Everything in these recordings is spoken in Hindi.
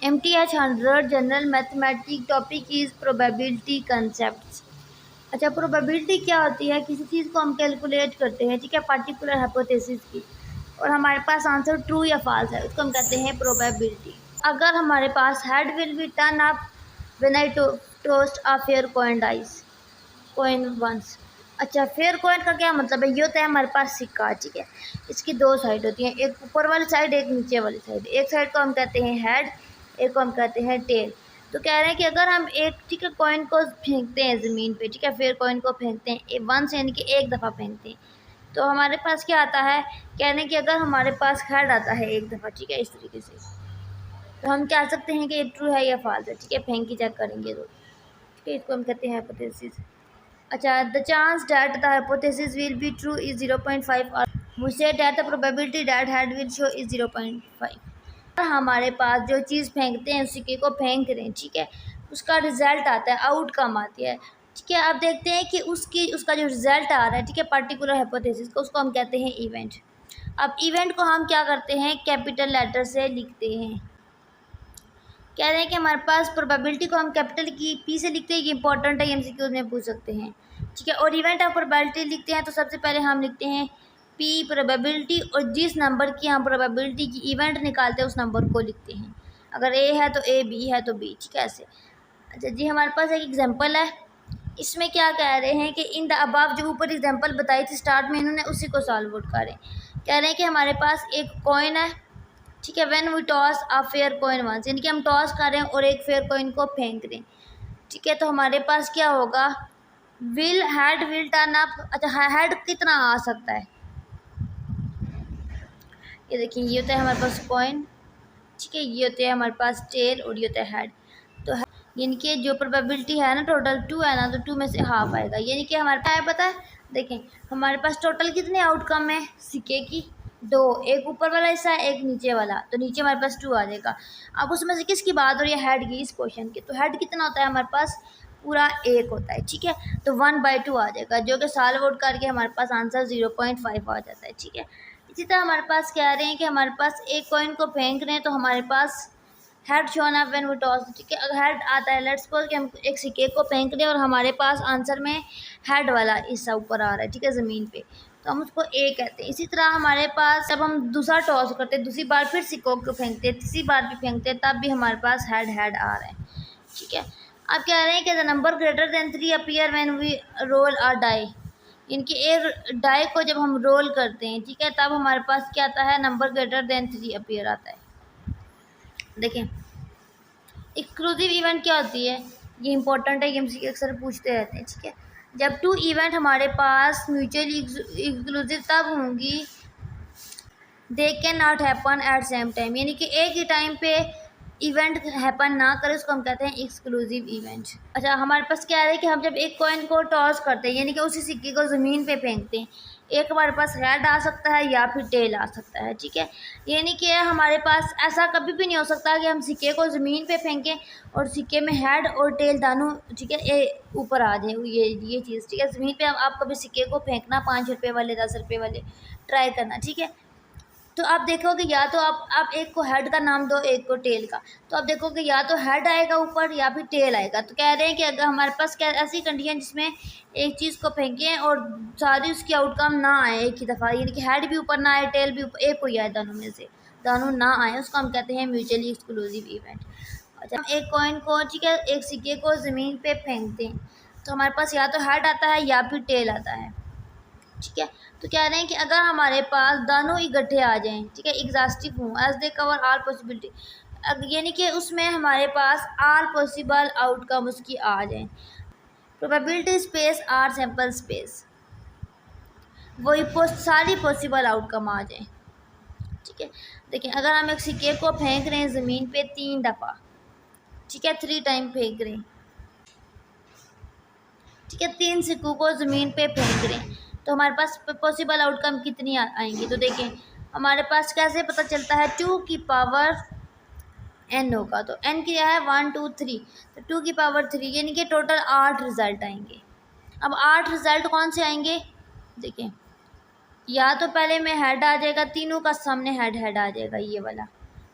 MTH 100 general mathematics topic is probability concepts. अच्छा, प्रोबेबिलिटी क्या होती है? किसी चीज़ को हम कैलकुलेट करते हैं, ठीक है, पर्टिकुलर हाइपोथेसिस की, और हमारे पास आंसर ट्रू या फॉल्स है, उसको हम कहते हैं प्रोबेबिलिटी। अगर हमारे पास head will be turn up when I toss a fair coin dice coin once. अच्छा, फेयर कॉइन का क्या मतलब है? ये होता है हमारे पास सिक्का, ठीक है, इसकी दो साइड होती हैं, एक ऊपर वाली साइड, एक नीचे वाली साइड। एक साइड को हम कहते हैं हेड, एक को हम कहते हैं टेल। तो कह रहे हैं कि अगर हम एक, ठीक है, कॉइन को फेंकते हैं ज़मीन पे, ठीक है, फेयर कॉइन को फेंकते हैं वंस, यानी कि एक दफ़ा फेंकते हैं, तो हमारे पास क्या आता है? कह रहे हैं कि अगर हमारे पास हेड आता है एक दफ़ा, ठीक है, इस तरीके से, तो हम कह सकते हैं कि ये ट्रू है या फॉल्स है, ठीक है, फेंक के चेक करेंगे तो, ठीक है, इसको हम कहते हैं हाइपोथेसिस। अच्छा, the chance that the hypothesis will be true is 0.5 और we say that the probability that head will show is 0.5। हमारे पास जो चीज़ फेंकते हैं, उस सिक्के को फेंक रहे हैं, ठीक है, उसका रिजल्ट आता है, आउटकम आती है, ठीक है। अब देखते हैं कि उसका जो रिजल्ट आ रहा है, ठीक है, पर्टिकुलर हाइपोथेसिस को, उसको हम कहते हैं इवेंट। अब इवेंट को हम क्या करते हैं? कैपिटल लेटर से लिखते हैं। कह रहे हैं कि हमारे पास प्रोबेबिलिटी को हम कैपिटल की पी से लिखते हैं, ये इंपॉर्टेंट है, एमसीक्यूज में पूछ सकते हैं, ठीक है। और इवेंट ऑफ प्रोबेबिलिटी लिखते हैं तो सबसे पहले हम लिखते हैं पी प्रोबेबिलिटी, और जिस नंबर की हम प्रोबेबिलिटी की इवेंट निकालते हैं उस नंबर को लिखते हैं। अगर ए है तो ए, बी है तो बी, ठीक है, ऐसे। अच्छा जी, हमारे पास एक एग्जाम्पल है, इसमें क्या कह रहे हैं कि इन द अबव, जो ऊपर एग्जाम्पल बताई थी स्टार्ट में इन्होंने, उसी को सॉल्व आउट करें। कह रहे हैं कि हमारे पास एक कॉइन है, ठीक है, when we toss a fair coin once, यानी कि हम टॉस कर रहे हैं और एक फेयर कॉइन को फेंक रहे हैं, ठीक है, तो हमारे पास क्या होगा? Head will turn up. अच्छा, हेड कितना आ सकता है? ये देखिए, ये होता है हमारे पास कॉइन, ठीक है, ये होते हैं हमारे पास टेल, और ये होता है हेड। तो यानी कि जो प्रोबेबिलिटी है ना, टोटल 2 है ना, तो 2 में से हाफ आएगा, यानी कि हमारे पास पता है, देखें हमारे पास टोटल कितने आउटकम है सिक्के की? 2, एक ऊपर वाला हिस्सा है, एक नीचे वाला, तो नीचे हमारे पास 2 आ जाएगा। अब उसमें से किसकी बात हो रही है? हेड की, इस क्वेश्चन की। तो हेड कितना होता है हमारे पास? पूरा 1 होता है, ठीक है, तो 1/2 आ जाएगा, जो कि सॉल्व आउट करके हमारे पास आंसर 0.5 आ जाता है, ठीक है। इसी तरह हमारे पास कह रहे हैं कि हमारे पास एक कॉइन को फेंक रहे हैं, तो हमारे पास head shown up when we toss, ठीक है, अगर हेड आता है, लेट्स सपोज कि हम एक सिक्के को फेंक रहे हैं और हमारे पास आंसर में हेड वाला हिस्सा ऊपर आ रहा है, ठीक है, ज़मीन पे, तो हम उसको ए कहते हैं। इसी तरह हमारे पास जब हम दूसरा टॉस करते हैं, दूसरी बार फिर सिक्कों को फेंकते हैं, तीसरी बार भी फेंकते हैं, तब भी हमारे पास हेड आ रहा है, ठीक है। अब कह रहे हैं कि the number greater than 3 appear when we roll a die, इनकी एक डाई को जब हम रोल करते हैं, ठीक है, तब हमारे पास क्या आता है? नंबर ग्रेटर देन 3 अपीयर आता है। देखें, एक्सक्लूसिव इवेंट क्या होती है? ये इंपॉर्टेंट है, ये एमसीक्यू अक्सर पूछते रहते हैं, ठीक है। जब 2 इवेंट हमारे पास म्यूचुअली एक्सक्लूसिव तब होंगी, they can not happen at same time, यानी कि एक ही टाइम पे इवेंट हैपन ना करे, उसको हम कहते हैं एक्सक्लूसिव इवेंट। अच्छा, हमारे पास क्या है कि हम जब एक कॉइन को टॉस करते हैं, यानी कि उसी सिक्के को ज़मीन पे फेंकते हैं, एक हमारे पास हेड आ सकता है या फिर टेल आ सकता है, ठीक है, यानी कि हमारे पास ऐसा कभी भी नहीं हो सकता कि हम सिक्के को ज़मीन पे फेंकें और सिक्के में हेड और टेल दोनों, ठीक है, ऊपर आ जाए, ये चीज़, ठीक है। ज़मीन पे आप कभी सिक्के को फेंकना, 5 रुपये वाले, 10 रुपये वाले ट्राई करना, ठीक है। तो आप देखोगे या तो आप एक को हेड का नाम दो, एक को टेल का, तो आप देखोगे या तो हेड आएगा ऊपर या फिर टेल आएगा। तो कह रहे हैं कि अगर हमारे पास क्या ऐसी कंडीशन जिसमें एक चीज़ को फेंकें और सारी उसकी आउटकम ना आए एक ही दफ़ा, यानी कि हेड भी ऊपर ना आए, टेल भी ऊपर, एक कोई आए, दोनों में से दोनों ना आए, उसको हम कहते हैं म्यूचुअली एक्सक्लूसिव इवेंट। अच्छा, हम एक कॉइन को, ठीक है, एक सिक्के को ज़मीन पे फेंकते हैं, तो हमारे पास या तो हेड आता है या फिर टेल आता है, ठीक है। तो कह रहे हैं कि अगर हमारे पास दोनों इकट्ठे आ जाएं, ठीक है, एग्जॉस्टिव हूँ, as they cover all possibility, यानी कि उसमें हमारे पास ऑल पॉसिबल आउटकम उसकी आ जाएं, probability space or sample space, वही सारी पॉसिबल आउटकम आ जाएं, ठीक है। देखिए, अगर हम एक सिक्के को फेंक रहे हैं ज़मीन पे 3 दफ़ा, ठीक है, 3 टाइम फेंक रहे हैं, ठीक है, 3 सिक्कों को ज़मीन पे फेंक रहे हैं, तो हमारे पास पॉसिबल आउटकम कितनी आएंगी? तो देखें, हमारे पास कैसे पता चलता है? 2 की पावर n होगा, तो n क्या है? 1 2 3, तो 2 की पावर 3, यानी कि टोटल 8 रिजल्ट आएंगे। अब 8 रिजल्ट कौन से आएंगे? देखें, या तो पहले में हेड आ जाएगा, तीनों का सामने हेड आ जाएगा, ये वाला,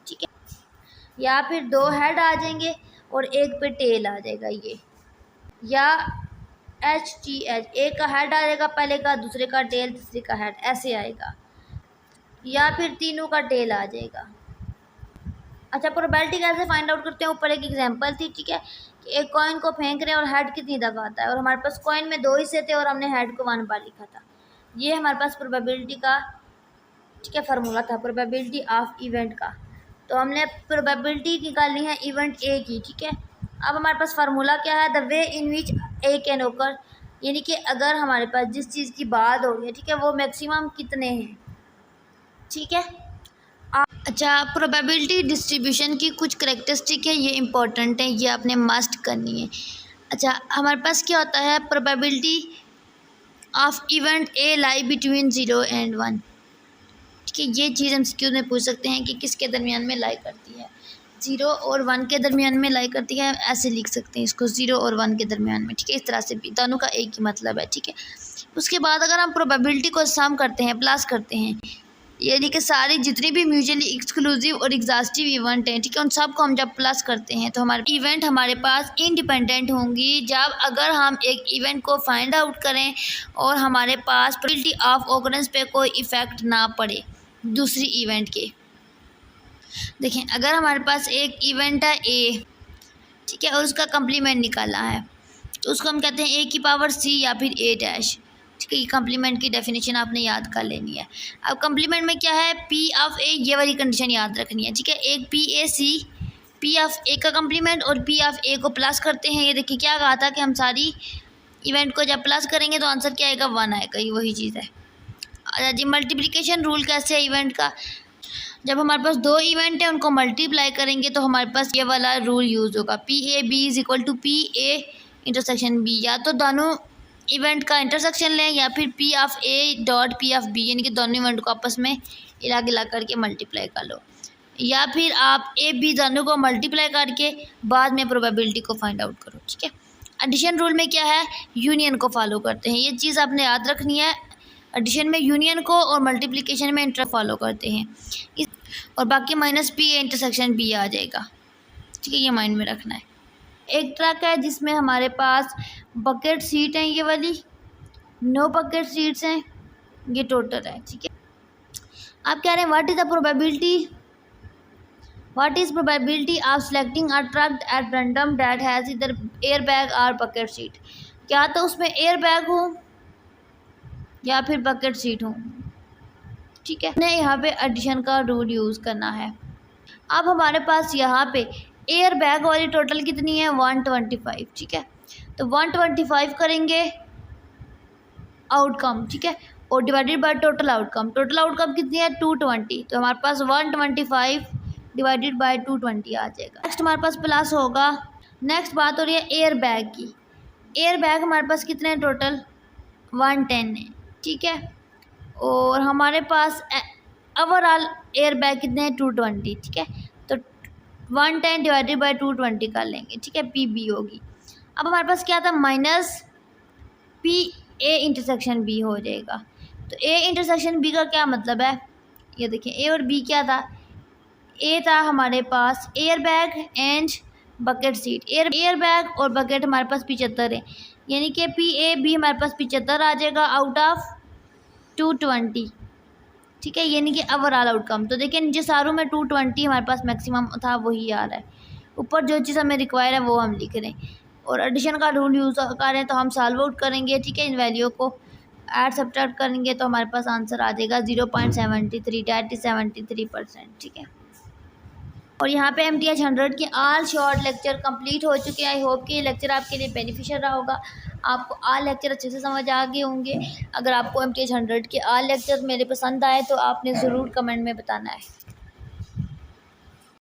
ठीक है, या फिर 2 हेड आ जाएंगे और एक पे टेल आ जाएगा ये, या HTH, एक का हेड आ जाएगा पहले का, दूसरे का टेल, तीसरे का हेड, ऐसे आएगा, या फिर तीनों का टेल आ जाएगा। अच्छा, प्रोबेबिलिटी कैसे फाइंड आउट करते हैं, ऊपर एक एग्जांपल थी, ठीक है, कि एक कॉइन को फेंक रहे हैं और हेड कितनी दफ़ा आता है, और हमारे पास कॉइन में 2 हिस्से थे और हमने हेड को 1 बार लिखा था। ये हमारे पास प्रोबेबिलिटी का, ठीक है, फार्मूला था प्रोबेबिलिटी ऑफ इवेंट का। तो हमने प्रोबेबिलिटी निकालनी है इवेंट ए की, ठीक है। अब हमारे पास फार्मूला क्या है, the way in which A can ओकर, यानी कि अगर हमारे पास जिस चीज़ की बात हो रही है, ठीक है, वो मैक्सिमम कितने हैं, ठीक है। अच्छा, प्रोबेबिलिटी डिस्ट्रीब्यूशन की कुछ करेक्टरिस्टिक है, ये इंपॉर्टेंट है, ये आपने मस्ट करनी है। अच्छा, हमारे पास क्या होता है, probability of event A lie between 0 and 1, ठीक है। ये चीज़ हम क्यों में पूछ सकते हैं कि किसके दरमियान में लाई करती है, 0 और 1 के दरमियान में लाई करती है, ऐसे लिख सकते हैं इसको, 0 और 1 के दरमियान में, ठीक है। इस तरह से भी दोनों का एक ही मतलब है, ठीक है। उसके बाद अगर हम प्रोबेबिलिटी को सम करते हैं, प्लस करते हैं, यानी कि सारी जितनी भी म्यूचुअली एक्सक्लूसिव और एग्जॉस्टिव इवेंट हैं, ठीक है, उन सब को हम जब प्लस करते हैं तो हमारे इवेंट हमारे पास इंडिपेंडेंट होंगी। जब अगर हम एक इवेंट को फाइंड आउट करें और हमारे पास प्रोबेबिलिटी ऑफ ऑकरेंस पे कोई इफ़ेक्ट ना पड़े दूसरी इवेंट के। देखें, अगर हमारे पास एक इवेंट है ए, ठीक है, और उसका कम्प्लीमेंट निकाला है, तो उसको हम कहते हैं ए की पावर सी या फिर ए डैश, ठीक है। ये कम्प्लीमेंट की डेफिनेशन आपने याद कर लेनी है। अब कम्प्लीमेंट में क्या है, पी ऑफ ए, ये वाली कंडीशन याद रखनी है, ठीक है। एक P A C, P of A का कम्प्लीमेंट और पी ऑफ ए को प्लस करते हैं। ये देखिए क्या कहा था कि हम सारी इवेंट को जब प्लस करेंगे तो आंसर क्या आएगा, 1 आएगा, ये वही चीज़ है। अच्छा जी, मल्टीप्लिकेशन रूल कैसे है इवेंट का, जब हमारे पास 2 इवेंट है उनको मल्टीप्लाई करेंगे तो हमारे पास ये वाला रूल यूज़ होगा, P A B is equal to P A intersection B. या तो दोनों इवेंट का इंटरसेक्शन लें या फिर P of A dot P of B, यानी कि दोनों इवेंट को आपस में इला गिला करके मल्टीप्लाई कर लो, या फिर आप ए बी दोनों को मल्टीप्लाई करके बाद में प्रोबेबिलिटी को फाइंड आउट करो, ठीक है। एडिशन रूल में क्या है, यूनियन को फॉलो करते हैं, ये चीज़ आपने याद रखनी है। एडिशन में यूनियन को और मल्टीप्लिकेशन में इंटर फॉलो करते हैं, और बाकी minus P A intersection B आ जाएगा, ठीक है, ये माइंड में रखना है। एक ट्रक है जिसमें हमारे पास बकेट सीट हैं, ये वाली 9 बकेट सीट्स हैं, ये टोटल है, ठीक है। आप कह रहे हैं what is the probability, what is probability of selecting a truck at random that has इधर एयर बैग और बकेट सीट, क्या तो उसमें एयर बैग हो या फिर बकेट सीट हो, ठीक है। हमने यहाँ पे एडिशन का रूल यूज़ करना है। अब हमारे पास यहाँ पे एयर बैग वाली टोटल कितनी है, 125, ठीक है। तो 125 करेंगे आउटकम, ठीक है, और divided by total outcome, total outcome कितनी है 220, तो हमारे पास 125 डिवाइडेड बाय 220 आ जाएगा। नेक्स्ट हमारे पास प्लस होगा। नेक्स्ट बात हो रही है एयर बैग की, एयर बैग हमारे पास कितने हैं टोटल 110 है, ठीक है, और हमारे पास ओवरऑल एयर बैग कितने हैं 220, ठीक है। तो 110 डिवाइडेड बाई 220 कर लेंगे, ठीक है, पी बी होगी। अब हमारे पास क्या था, minus P A intersection B हो जाएगा। तो ए इंटरसेक्शन बी का क्या मतलब है, ये देखिए ए और बी क्या था, ए था हमारे पास air bag and bucket seat, air bag और बकेट हमारे पास 75 है, यानी कि पी ए बी हमारे पास 75 आ जाएगा आउट ऑफ 220, ठीक है, यानी कि ओवरऑल आउटकम। तो देखिए नीचे सारों में 220 हमारे पास मैक्सिमम था, वही आ रहा है। ऊपर जो चीज़ हमें रिक्वायर है वो हम लिख रहे हैं, और एडिशन का रूल यूज़ कर रहे हैं तो हम सॉल्व आउट करेंगे, ठीक है। इन वैल्यू को ऐड सब्ट्रैक्ट करेंगे तो हमारे पास आंसर आ जाएगा 0.73, डैट इज 73%, ठीक है। और यहाँ पे MTH 100 के ऑल शॉर्ट लेक्चर कंप्लीट हो चुके हैं। आई होप कि ये लेक्चर आपके लिए बेनिफिशियल रहा होगा, आपको ऑल लेक्चर अच्छे से समझ आ गए होंगे। अगर आपको MTH 100 के ऑल लेक्चर मेरे पसंद आए तो आपने ज़रूर कमेंट में बताना है।